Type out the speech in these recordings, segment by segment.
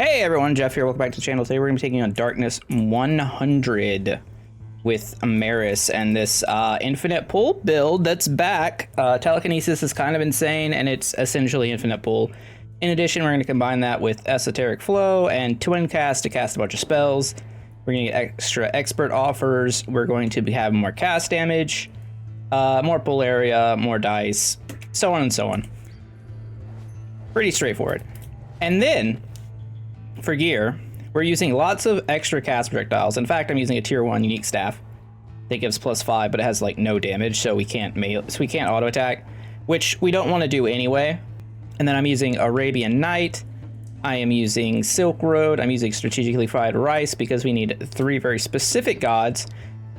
Hey everyone, Jeff here. Welcome back to the channel. Today we're going to be taking on Darkness 100 with MERRIS and this infinite pull build that's back. Telekinesis is kind of insane and it's essentially infinite pull. In addition, we're going to combine that with Esoteric Flow and Twin Cast to cast a bunch of spells. We're going to get extra expert offers. We're going to have more cast damage, more pull area, more dice, so on and so on. Pretty straightforward. And then for gear, we're using lots of extra cast projectiles. In fact, I'm using a tier 1 unique staff that gives +5, but it has like no damage, so we can't auto attack, which we don't want to do anyway. And then I'm using Arabian Night. I am using Silk Road. I'm using strategically fried rice because we need 3 very specific gods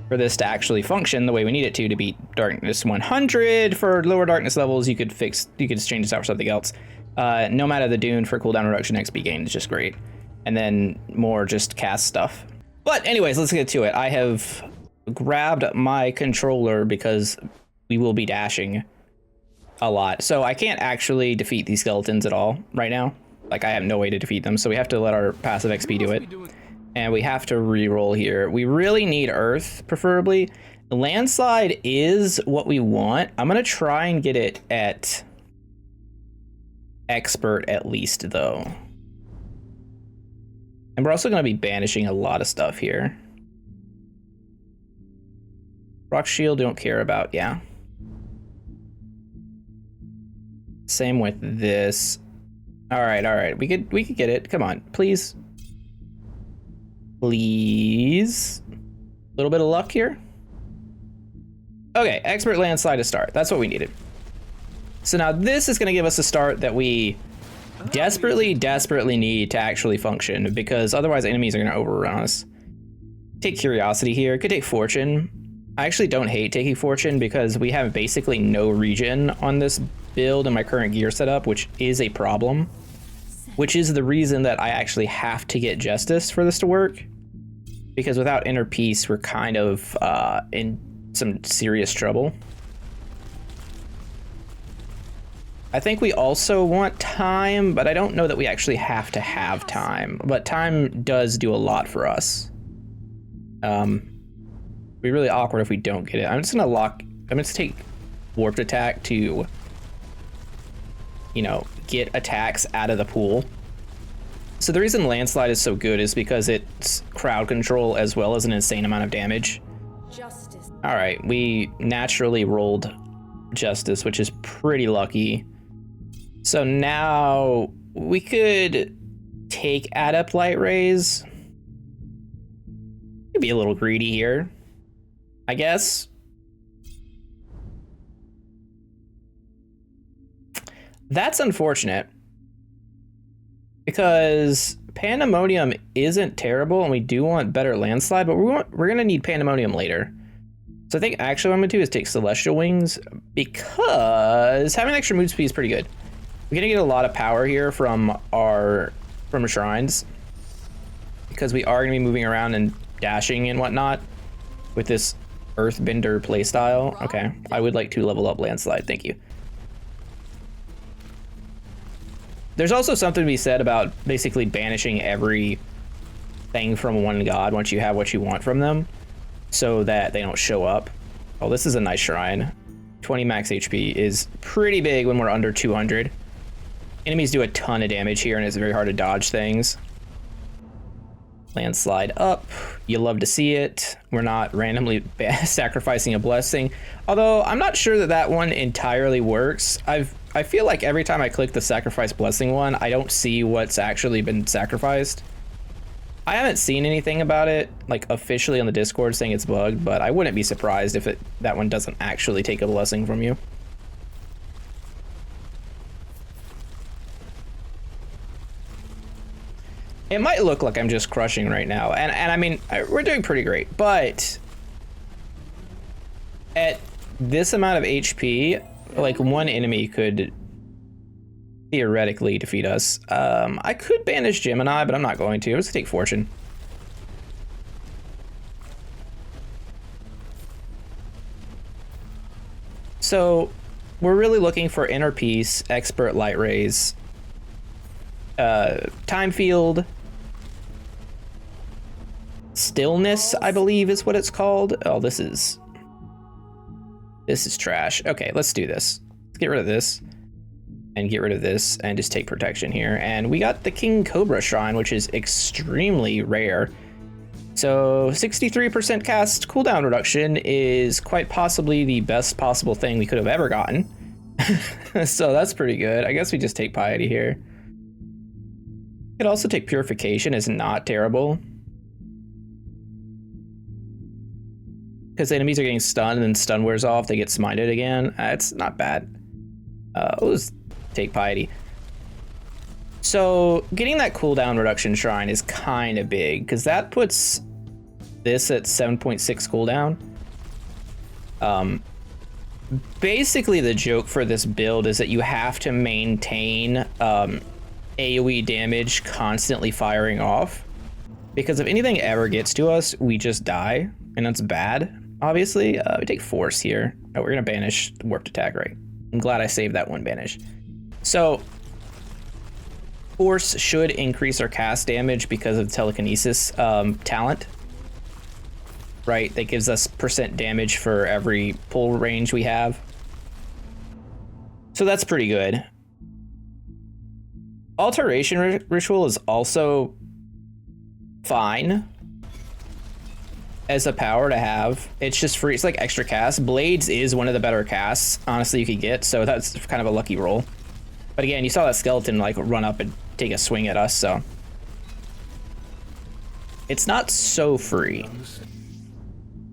for this to actually function the way we need it to beat Darkness 100. For lower darkness levels, you could exchange this out for something else. Nomad of the Dune for cooldown reduction XP gain is just great. And then more just cast stuff. But anyways, let's get to it. I have grabbed my controller because we will be dashing a lot. So I can't actually defeat these skeletons at all right now. Like, I have no way to defeat them. So we have to let our passive XP do it. And we have to re-roll here. We really need Earth, preferably. The landslide is what we want. I'm going to try and get it at expert at least, though. And we're also going to be banishing a lot of stuff here. Rock shield, don't care about, yeah. Same with this. All right. We could get it. Come on, please. Please. A little bit of luck here. Okay, expert landslide to start. That's what we needed. So now this is going to give us a start that we desperately need to actually function, because otherwise enemies are going to overrun us. Take curiosity here. Could take fortune. I actually don't hate taking fortune because we have basically no regen on this build in my current gear setup, which is a problem, which is the reason that I actually have to get justice for this to work, because without inner peace we're kind of in some serious trouble. I think we also want time, but I don't know that we actually have to have time. But time does do a lot for us. Be really awkward if we don't get it. I'm just gonna take warped attack to, you know, get attacks out of the pool. So the reason landslide is so good is because it's crowd control as well as an insane amount of damage. Justice. All right, we naturally rolled justice, which is pretty lucky. So now we could take Adept Light Rays. Could be a little greedy here, I guess. That's unfortunate because Pandemonium isn't terrible and we do want better landslide, but we're gonna need Pandemonium later. So I think actually what I'm gonna do is take Celestial Wings because having extra move speed is pretty good. We're gonna get a lot of power here from shrines because we are gonna be moving around and dashing and whatnot with this Earthbender playstyle. Okay, I would like to level up landslide, thank you. There's also something to be said about basically banishing every thing from one god once you have what you want from them so that they don't show up. Oh, this is a nice shrine. 20 max HP is pretty big when we're under 200. Enemies do a ton of damage here and it's very hard to dodge things. Landslide up. You love to see it. We're not randomly sacrificing a blessing. Although I'm not sure that that one entirely works. I feel like every time I click the sacrifice blessing one, I don't see what's actually been sacrificed. I haven't seen anything about it like officially on the Discord saying it's bugged, but I wouldn't be surprised if that one doesn't actually take a blessing from you. It might look like I'm just crushing right now, and I mean, we're doing pretty great, but at this amount of HP, like one enemy could theoretically defeat us. I could banish Gemini, but I'm not going to. I'm just gonna take Fortune. So we're really looking for Inner Peace, Expert Light Rays, time field. Stillness, I believe is what it's called. Oh, this is trash. Okay, let's do this. Let's get rid of this and get rid of this and just take protection here. And we got the King Cobra Shrine, which is extremely rare. So 63% cast cooldown reduction is quite possibly the best possible thing we could have ever gotten. So that's pretty good. I guess we just take Piety here. Could also take Purification, is not terrible. Because enemies are getting stunned and then stun wears off, they get smited again. It's not bad. Let's take Piety. So getting that cooldown reduction shrine is kind of big because that puts this at 7.6 cooldown. Basically the joke for this build is that you have to maintain AoE damage constantly firing off, because if anything ever gets to us, we just die, and that's bad. Obviously, we take Force here. Oh, we're gonna banish Warped Attack, right? I'm glad I saved that one banish. So Force should increase our cast damage because of telekinesis talent, right? That gives us % damage for every pull range we have. So that's pretty good. Alteration Ritual is also fine as a power to have. It's just free. It's like extra cast. Blades is one of the better casts, honestly, you could get. So that's kind of a lucky roll. But again, you saw that skeleton like run up and take a swing at us, so it's not so free.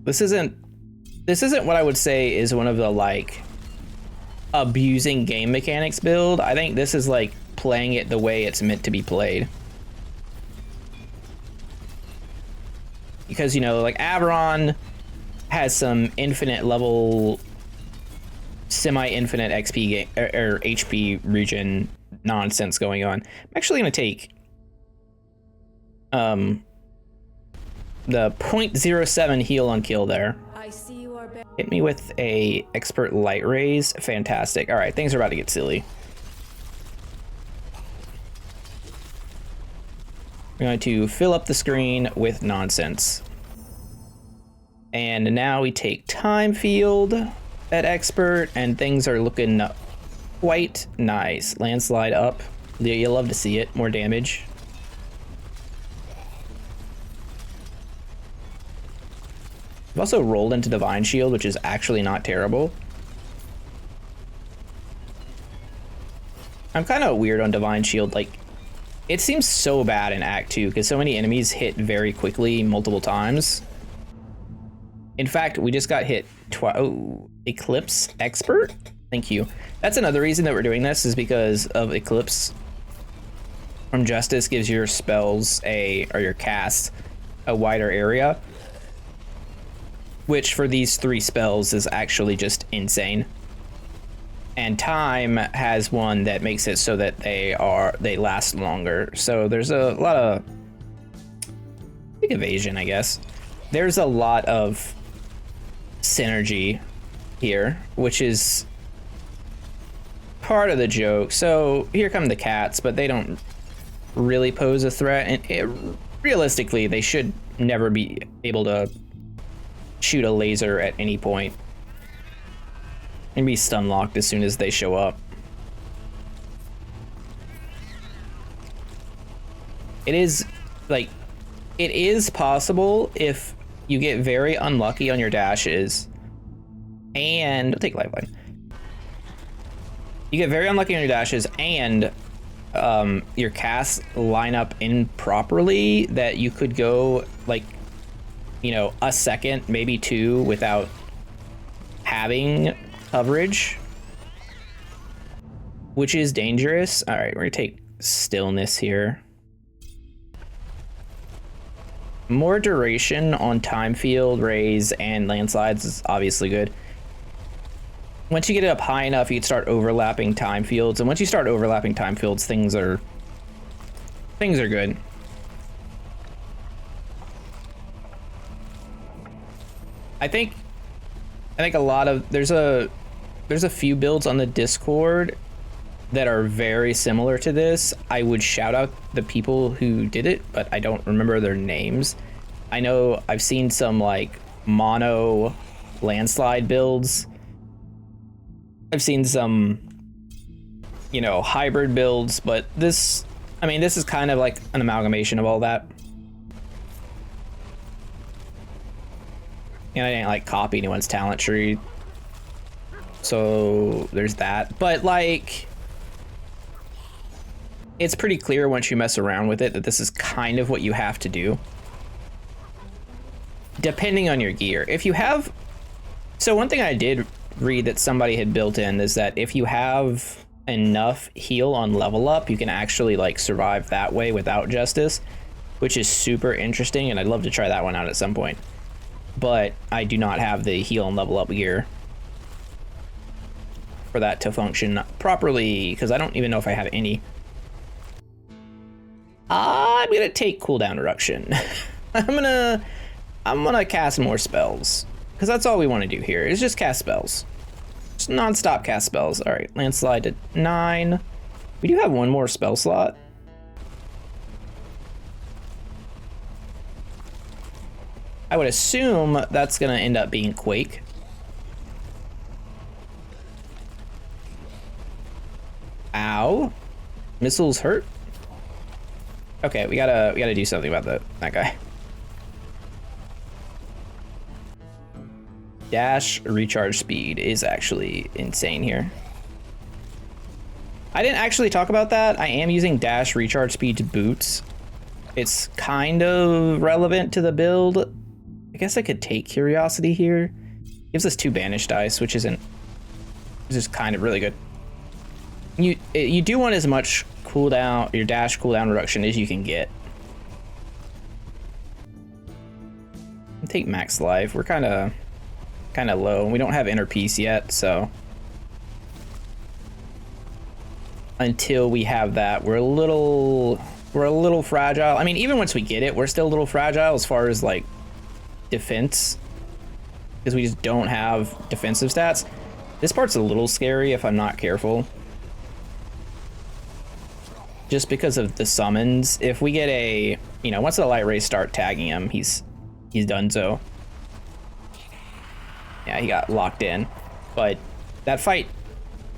This isn't what I would say is one of the like abusing game mechanics build. I think this is like playing it the way it's meant to be played. Because, you know, like Aberon has some infinite level, semi-infinite XP or HP regen nonsense going on. I'm actually gonna take the 0.07 heal on kill there. Hit me with a expert light raise. Fantastic. All right, things are about to get silly. We're going to fill up the screen with nonsense. And now we take time field at expert, and things are looking quite nice. Landslide up. You'll love to see it. More damage. We've also rolled into Divine Shield, which is actually not terrible. I'm kind of weird on Divine Shield. Like, it seems so bad in Act 2 because so many enemies hit very quickly multiple times. In fact, we just got hit twice. Oh, Eclipse Expert? Thank you. That's another reason that we're doing this, is because of Eclipse from Justice gives your spells or your cast a wider area, which for these 3 spells is actually just insane. And Time has one that makes it so that they last longer. So there's a lot of big evasion, I guess. There's a lot of synergy here, which is part of the joke. So here come the cats, but they don't really pose a threat, and realistically they should never be able to shoot a laser at any point and be stun locked as soon as they show up. It is possible if you get very unlucky on your dashes, and take lifeline. You get very unlucky on your dashes and your casts line up improperly, that you could go like, you know, a second, maybe 2 without having coverage, which is dangerous. All right, we're gonna take Stillness here. More duration on time field, raise, and landslides is obviously good. Once you get it up high enough, you can start overlapping time fields, and once you start overlapping time fields, things are good. I think a lot of there's a few builds on the Discord that are very similar to this. I would shout out the people who did it, but I don't remember their names. I know I've seen some like mono landslide builds. I've seen some, you know, hybrid builds, but this, I mean, this is kind of like an amalgamation of all that. And I didn't like copy anyone's talent tree. So there's that. But like, it's pretty clear once you mess around with it that this is kind of what you have to do. Depending on your gear. If you have, so one thing I did read that somebody had built in is that if you have enough heal on level up, you can actually like survive that way without justice, which is super interesting, and I'd love to try that one out at some point. But I do not have the heal and level up gear for that to function properly, because I don't even know if I have any. I'm gonna take cooldown reduction. I'm gonna cast more spells, because that's all we want to do here is just cast spells. Just non-stop cast spells. All right, landslide to 9. We do have one more spell slot. I would assume that's gonna end up being Quake. Ow. Missiles hurt. Okay, we gotta do something about that guy. Dash recharge speed is actually insane here. I didn't actually talk about that. I am using dash recharge speed to boots. It's kind of relevant to the build. I guess I could take curiosity here. Gives us 2 banished dice, which is just kind of really good. You do want as much cooldown, your dash cooldown reduction as you can get. I'll take max life. We're kind of low. We don't have inner peace yet, so until we have that, we're a little fragile. I mean, even once we get it, we're still a little fragile as far as like defense, because we just don't have defensive stats. This part's a little scary if I'm not careful. Just because of the summons. If we get a, you know, once the light rays start tagging him, he's done so. Yeah, he got locked in. But that fight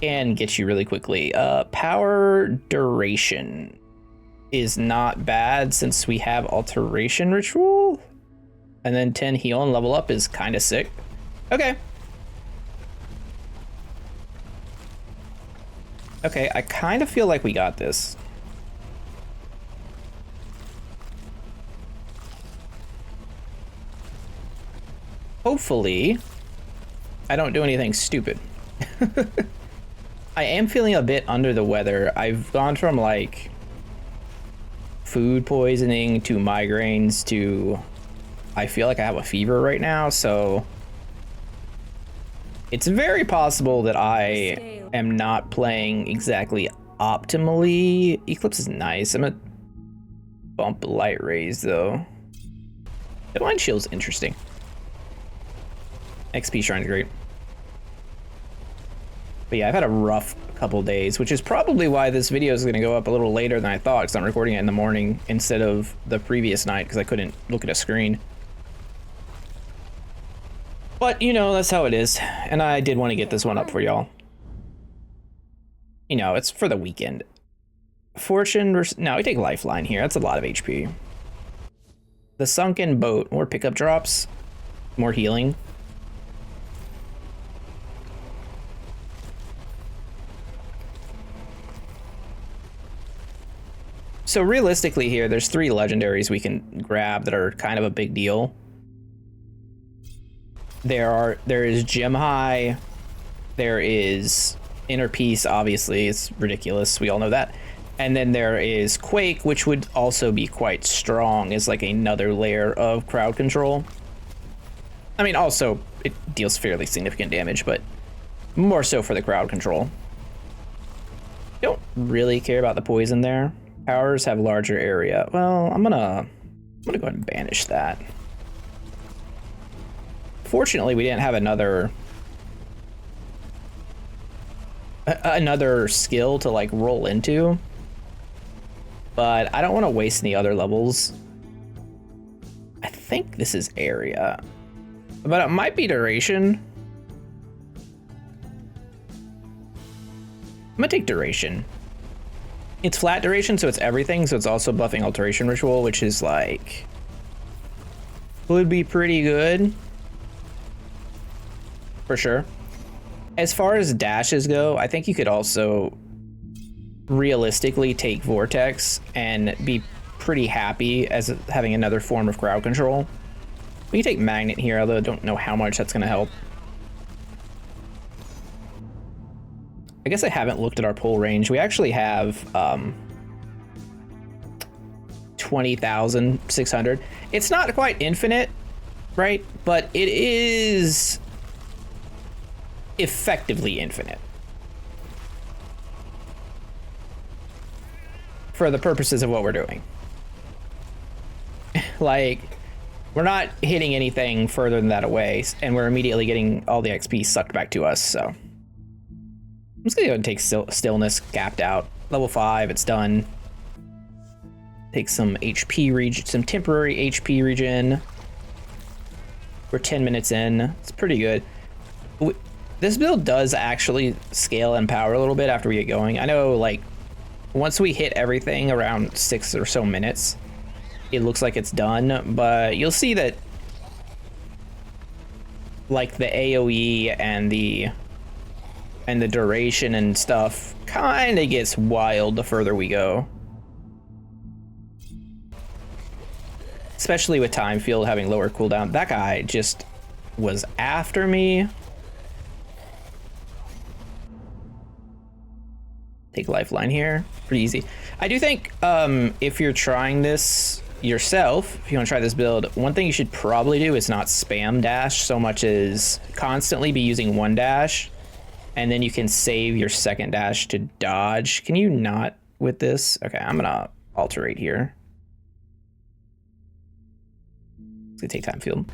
can get you really quickly. Power duration is not bad since we have alteration ritual. And then 10 heal and level up is kind of sick. Okay. Okay, I kind of feel like we got this. Hopefully, I don't do anything stupid. I am feeling a bit under the weather. I've gone from like food poisoning to migraines to I feel like I have a fever right now, so it's very possible that I am not playing exactly optimally. Eclipse is nice. I'm gonna bump light rays though. Divine Shield's interesting. XP Shrine's great. But yeah, I've had a rough couple days, which is probably why this video is going to go up a little later than I thought, because I'm recording it in the morning instead of the previous night because I couldn't look at a screen. But, you know, that's how it is. And I did want to get this one up for y'all. You know, it's for the weekend. Fortune versus... No, we take Lifeline here. That's a lot of HP. The Sunken Boat. More pickup drops. More healing. So realistically here, there's 3 legendaries we can grab that are kind of a big deal. There is Gem High, there is Inner Peace, obviously, it's ridiculous, we all know that. And then there is Quake, which would also be quite strong as like another layer of crowd control. I mean, also, it deals fairly significant damage, but more so for the crowd control. Don't really care about the poison there. Powers have larger area. Well, I'm gonna go ahead and banish that. Fortunately, we didn't have another another skill to like roll into. But I don't want to waste any other levels. I think this is area, but it might be duration. I'm gonna take duration. It's flat duration, so it's everything. So it's also buffing alteration ritual, which is like, would be pretty good for sure. As far as dashes go, I think you could also realistically take vortex and be pretty happy as having another form of crowd control. We can take magnet here, although I don't know how much that's gonna help. I guess I haven't looked at our pull range. We actually have 20,600. It's not quite infinite, right? But it is effectively infinite. For the purposes of what we're doing. Like, we're not hitting anything further than that away, and we're immediately getting all the XP sucked back to us, so. I'm just gonna go and take stillness, gapped out. Level 5, it's done. Take some HP regen, some temporary HP regen. We're 10 minutes in, it's pretty good. This build does actually scale and power a little bit after we get going. I know, like, once we hit everything around 6 or so minutes, it looks like it's done, but you'll see that like the AoE and the duration and stuff kind of gets wild the further we go. Especially with time field having lower cooldown. That guy just was after me. Take lifeline here, pretty easy. I do think if you're trying this yourself, if you want to try this build, one thing you should probably do is not spam dash so much as constantly be using one dash, and then you can save your second dash to dodge. Can you not with this? Okay, I'm gonna alterate here. It's gonna take time field.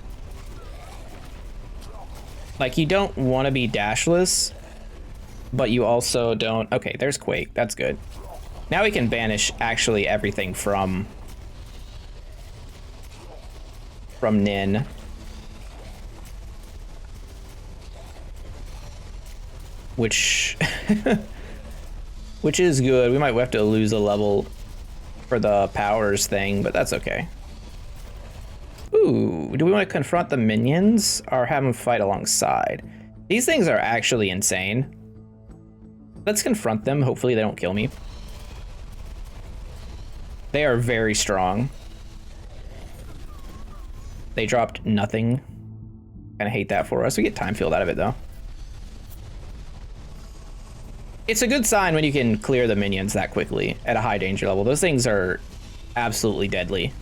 Like, you don't want to be dashless, but you also don't. Okay, there's Quake. That's good. Now we can banish actually everything from Nin. Which which is good. We might have to lose a level for the powers thing, but that's okay. Ooh, do we want to confront the minions or have them fight alongside? These things are actually insane. Let's confront them. Hopefully they don't kill me. They are very strong. They dropped nothing. Kinda hate that for us. We get time field out of it though. It's a good sign when you can clear the minions that quickly at a high danger level. Those things are absolutely deadly.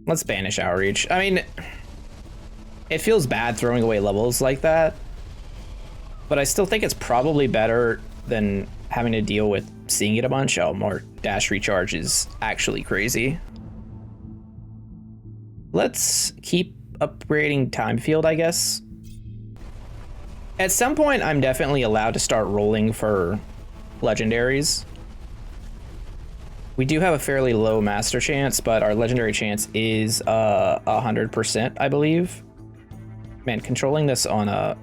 Let's banish outreach. I mean, it feels bad throwing away levels like that, but I still think it's probably better than having to deal with seeing it a bunch. Oh, more dash recharge is actually crazy. Let's keep upgrading time field, I guess. At some point, I'm definitely allowed to start rolling for legendaries. We do have a fairly low master chance, but our legendary chance is 100%, I believe. Man, controlling this on a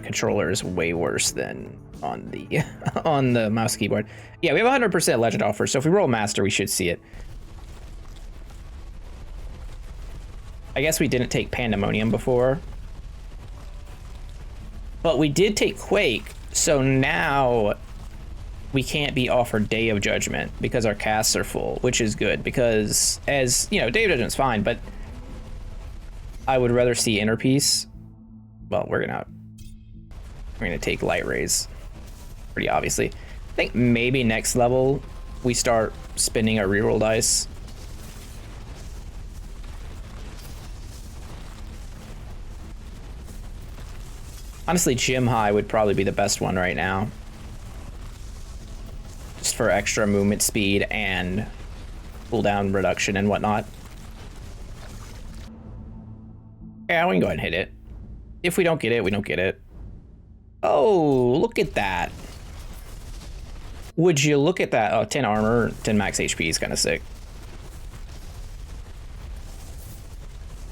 controller is way worse than on the on the mouse keyboard. Yeah, we have 100% legend offer, so if we roll master, we should see it. I guess we didn't take Pandemonium before, but we did take Quake, so now we can't be offered Day of Judgment because our casts are full, which is good because, as you know, Day of Judgment's fine, but I would rather see Inner Peace. Well, we're gonna take Light Rays, pretty obviously. I think maybe next level we start spinning our reroll dice. Honestly, Gym High would probably be the best one right now. Just for extra movement speed and cooldown reduction and whatnot. Yeah, we can go ahead and hit it. If we don't get it, we don't get it. Oh, look at that. Would you look at that? Oh, 10 armor, 10 max HP is kind of sick.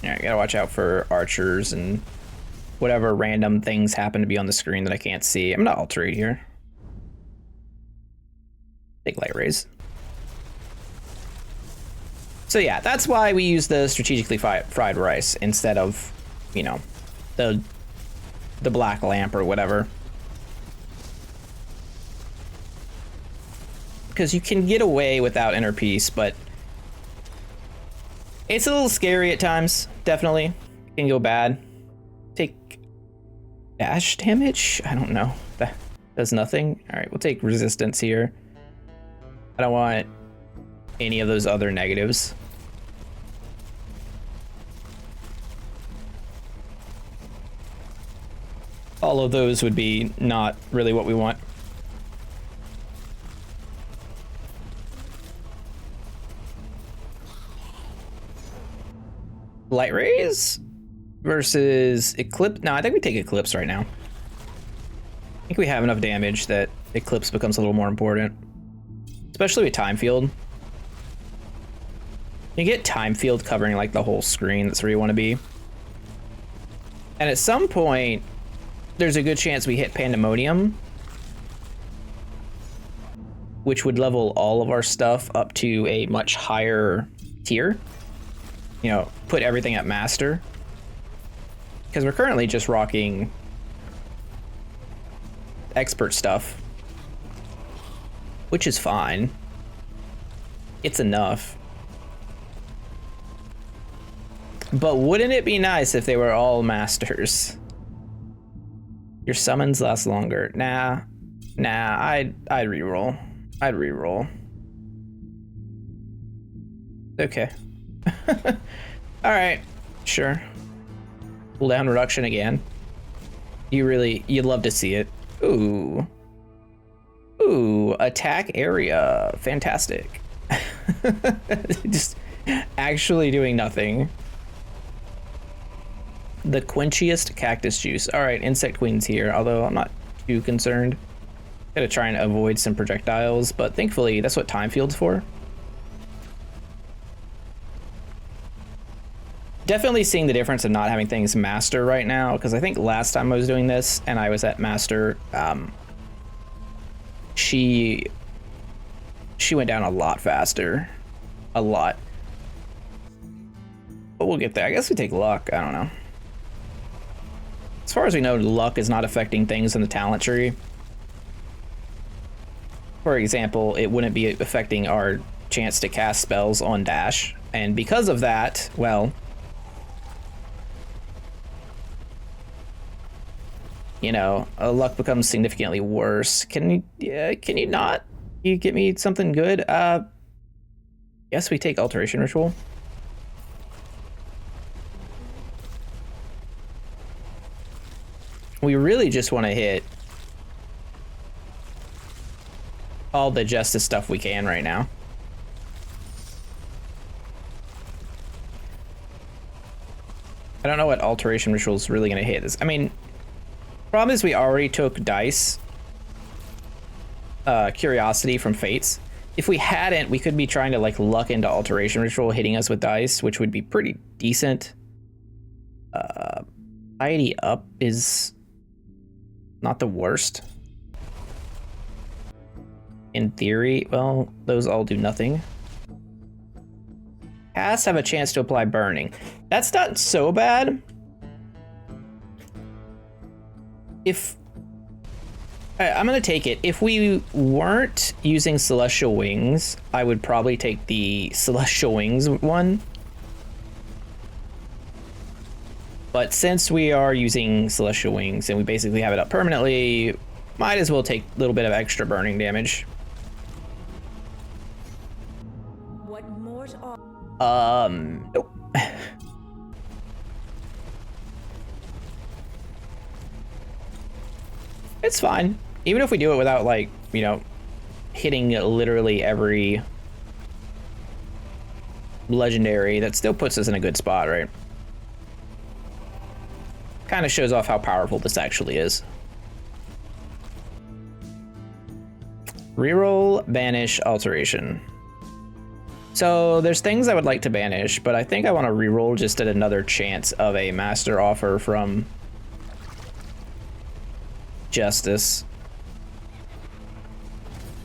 Yeah, I gotta watch out for archers and whatever random things happen to be on the screen that I can't see. I'm gonna alterate here. Take light rays. So yeah, that's why we use the strategically fried rice instead of, you know, the black lamp or whatever. Because you can get away without inner peace, but it's a little scary at times, definitely. It can go bad. Take dash damage? I don't know. That does nothing. All right, we'll take resistance here. I don't want any of those other negatives. All of those would be not really what we want. Light rays versus eclipse. No, I think we take eclipse right now. I think we have enough damage that eclipse becomes a little more important, especially with time field. You get time field covering like the whole screen. That's where you want to be. And at some point, there's a good chance we hit Pandemonium, which would level all of our stuff up to a much higher tier. You know, put everything at master. Because we're currently just rocking expert stuff, which is fine. It's enough. But wouldn't it be nice if they were all masters? Your summons last longer. Nah, I'd reroll. I'd reroll. Okay. All right, sure. Cooldown reduction again. You'd love to see it. Ooh, attack area, fantastic. Just actually doing nothing. The quenchiest cactus juice. All right, insect queen's here, although I'm not too concerned. Gotta try and avoid some projectiles, but thankfully that's what time field's for. Definitely seeing the difference of not having things master right now, because I think last time I was doing this and I was at master, she went down a lot faster. A lot. But we'll get there. I guess we take luck. I don't know. As far as we know, luck is not affecting things in the talent tree. For example, it wouldn't be affecting our chance to cast spells on dash. And because of that, well, you know, luck becomes significantly worse. Can you not? You get me something good? Yes, we take Alteration Ritual. We really just want to hit all the justice stuff we can right now. I don't know what Alteration Ritual is really going to hit. I mean, problem is we already took dice, curiosity from fates. If we hadn't, we could be trying to like luck into Alteration Ritual hitting us with dice, which would be pretty decent. Piety up is not the worst. In theory, well, those all do nothing. Casts have a chance to apply burning. That's not so bad. I'm gonna take it. If we weren't using Celestial Wings, I would probably take the Celestial Wings one. But since we are using Celestial Wings and we basically have it up permanently, might as well take a little bit of extra burning damage. What more are... Nope. It's fine. Even if we do it without, like, you know, hitting literally every legendary, that still puts us in a good spot, right? Kind of shows off how powerful this actually is. Reroll, banish, alteration. So there's things I would like to banish, but I think I want to reroll just at another chance of a master offer from Justice.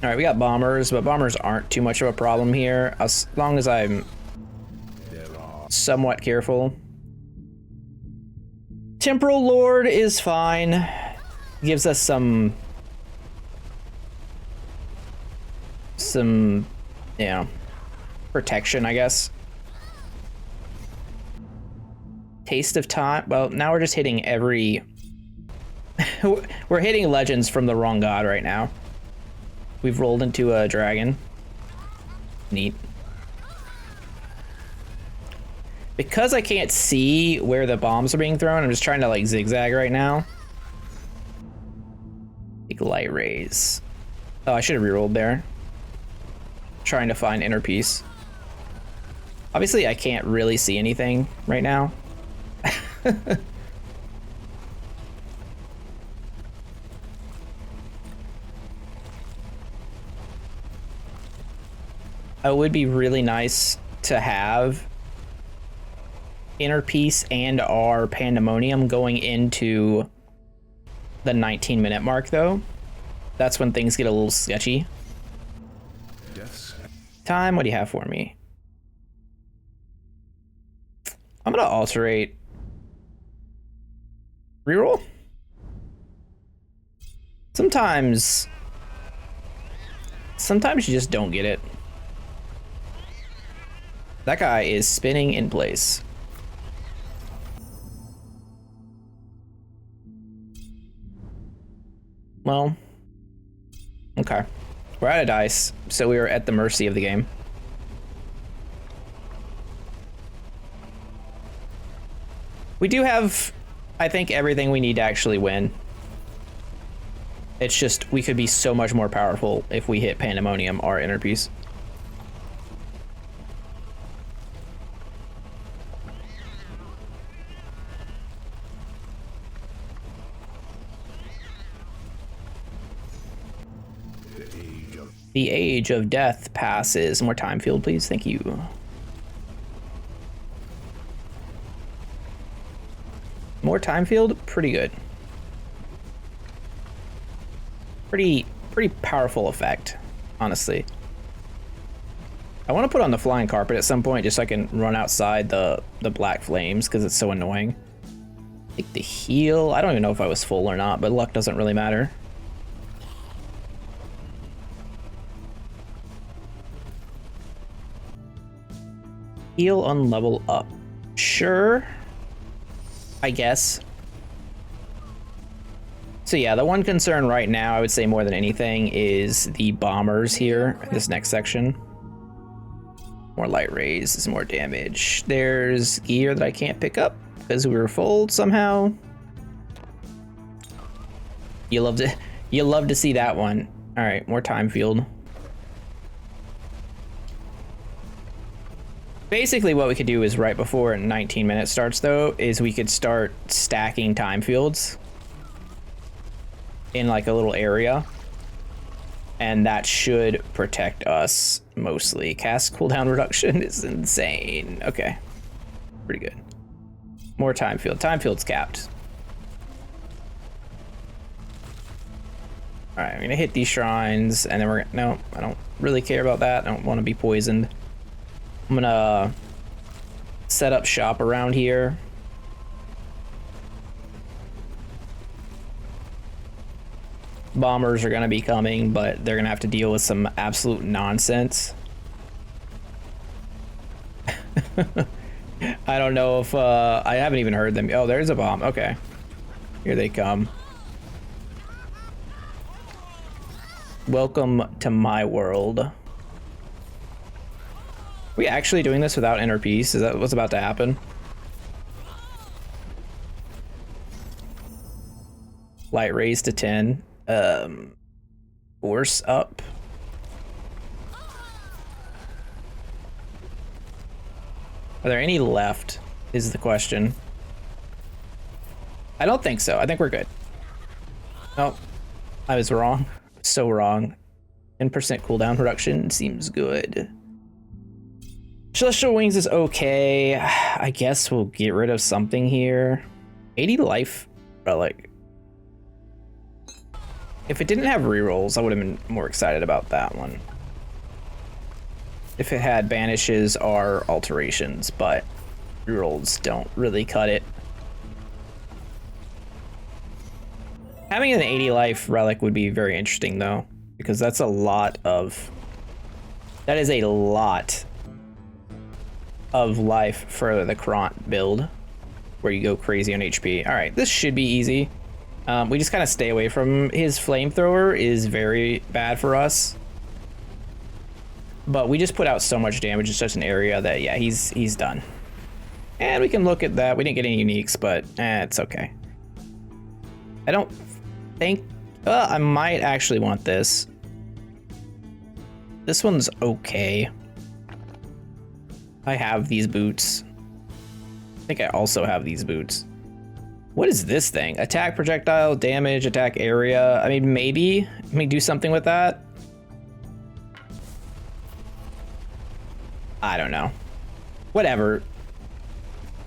All right, we got bombers, but bombers aren't too much of a problem here as long as I'm somewhat careful. Temporal Lord is fine. Gives us some, you know, protection, I guess. Taste of Time. Well, now we're just hitting every... we're hitting legends from the wrong god right now. We've rolled into a dragon. Neat. Because I can't see where the bombs are being thrown, I'm just trying to like zigzag right now. Big light rays. Oh, I should have rerolled there. Trying to find inner peace. Obviously, I can't really see anything right now. It would be really nice to have inner peace and our pandemonium going into the 19-minute mark, though. That's when things get a little sketchy. Yes. Time, what do you have for me? I'm gonna alterate. Reroll? Sometimes you just don't get it. That guy is spinning in place. Well, okay. We're out of dice, so we are at the mercy of the game. We do have, I think, everything we need to actually win. It's just, we could be so much more powerful if we hit Pandemonium or Inner Peace. The age of death passes. More time field, please. Thank you. More time field? Pretty good. Pretty powerful effect, honestly. I want to put on the flying carpet at some point just so I can run outside the black flames because it's so annoying. Like the heal, I don't even know if I was full or not, but luck doesn't really matter. Heal on level up. Sure. I guess. So yeah, the one concern right now, I would say more than anything, is the bombers here, this next section. More light rays is more damage. There's gear that I can't pick up because we were full somehow. You love to see that one. All right, more time field. Basically what we could do is right before 19 minutes starts though, is we could start stacking time fields in like a little area. And that should protect us mostly. Cast cooldown reduction is insane. Okay, pretty good. More time field. Time field's capped. All right, I'm gonna hit these shrines and then we're gonna, no, I don't really care about that. I don't want to be poisoned. I'm gonna set up shop around here. Bombers are gonna be coming, but they're gonna have to deal with some absolute nonsense. I don't know if, I haven't even heard them. Oh, there's a bomb, okay. Here they come. Welcome to my world. Are we actually doing this without inner peace? Is that what's about to happen? Light raised to 10. Force up. Are there any left? Is the question. I don't think so. I think we're good. Oh, I was wrong. So wrong. 10% cooldown reduction seems good. Celestial Wings is okay. I guess we'll get rid of something here. 80 life relic. If it didn't have rerolls, I would have been more excited about that one. If it had banishes or alterations, but rerolls don't really cut it. Having an 80 life relic would be very interesting though, because that's a lot of... That is a lot of life for the Kront build, where you go crazy on HP. All right, this should be easy. We just kind of stay away from his flamethrower is very bad for us. But we just put out so much damage in such an area that, yeah, he's done. And we can look at that. We didn't get any uniques, but it's okay. I don't think... I might actually want this. This one's okay. I have these boots. I think I also have these boots. What is this thing? Attack projectile, damage, attack area. I mean, maybe. Let me do something with that. I don't know. Whatever.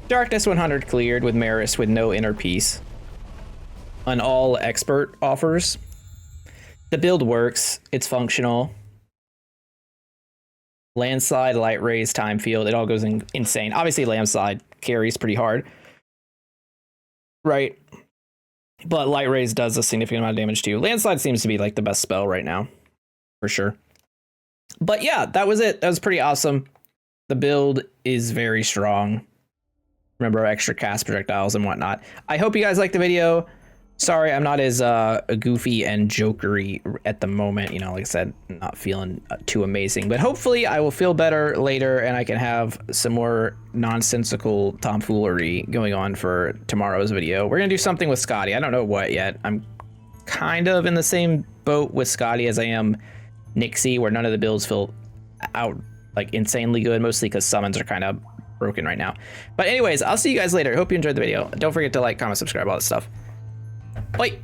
Darkness 100 cleared with MERRIS with no inner peace. On all expert offers. The build works. It's functional. Landslide, light raise, time field. It all goes insane. Obviously, landslide carries pretty hard. Right. But light raise does a significant amount of damage too. Landslide seems to be like the best spell right now. For sure. But yeah, that was it. That was pretty awesome. The build is very strong. Remember, extra cast projectiles and whatnot. I hope you guys liked the video. Sorry, I'm not as goofy and jokery at the moment. You know, like I said, not feeling too amazing. But hopefully I will feel better later and I can have some more nonsensical tomfoolery going on for tomorrow's video. We're going to do something with Scotty. I don't know what yet. I'm kind of in the same boat with Scotty as I am Nixie, where none of the builds feel out like insanely good, mostly because summons are kind of broken right now. But anyways, I'll see you guys later. Hope you enjoyed the video. Don't forget to like, comment, subscribe, all that stuff. Bye.